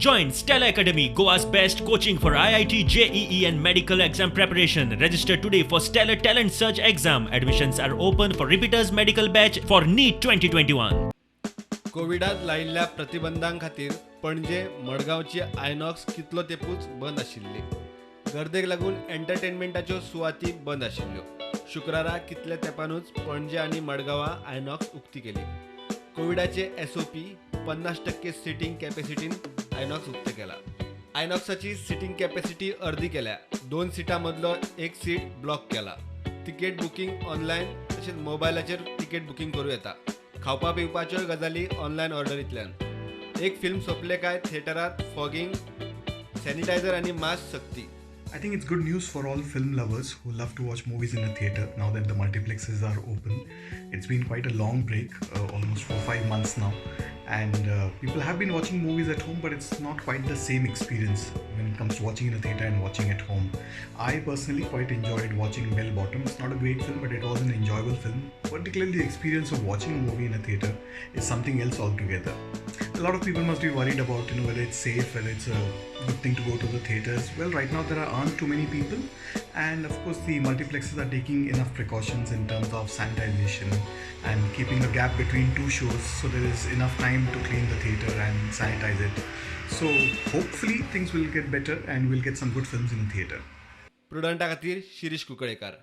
Join Stella Academy, Goa's best coaching for IIT, JEE and medical exam preparation. Register today for Stellar Talent Search exam. Admissions are open for repeaters medical batch for NEET 2021. कोविडात लायिल्ल्या प्रतिबंधां खातीर पणजे मडगांवची आयनॉक्स कितलो तेंपूच बंद आशिल्ली. गर्देक लागून एंटरटेनमेंटाच्यो सुवाती बंद आशिल्ल्यो. शुक्रारा कितल्या तेंपानूच पणजे आनी मडगांवां आयनॉक्स उक्ती केली. कोविडाचे SOP 50% सिटींग कॅपॅसिटीन आयनॉक्स उक्ते केला. आयनॉक्साची सिटींग कॅपॅसिटी अर्दी केल्या. 2 सिटां मदलो एक सीट ब्लॉक केला. तिकेट बुकींग ऑनलायन तशेंच मोबायलाचेर तिकेट बुकींग करूं येता. खावपा पिवपाच्यो गजाली ऑनलायन ऑर्डरींतल्यान. एक फिल्म सोंपले काय थिएटरात फॉगिंग, सॅनिटायझर आनी mask Sakti. I think it's good news for all film lovers who love to watch movies in a theatre now that the multiplexes are open. It's been quite a long break, almost 4-5 months now, and people have been watching movies at home, but it's not quite the same experience when it comes to watching in a theatre and watching at home. I personally quite enjoyed watching Bell Bottom. It's not a great film, but it was an enjoyable film. Particularly the experience of watching a movie in a theatre is something else altogether. A lot of people must be worried about whether it's safe, whether it's a good thing to go to the theatres. Well, right now there aren't too many people, and of course the multiplexes are taking enough precautions in terms of sanitization and keeping a gap between 2 shows, so there is enough time to clean the theatre and sanitize it. So hopefully things will get better and we'll get some good films in the theatre. प्रुडंटा खातीर शिरीष कुंकळेकार.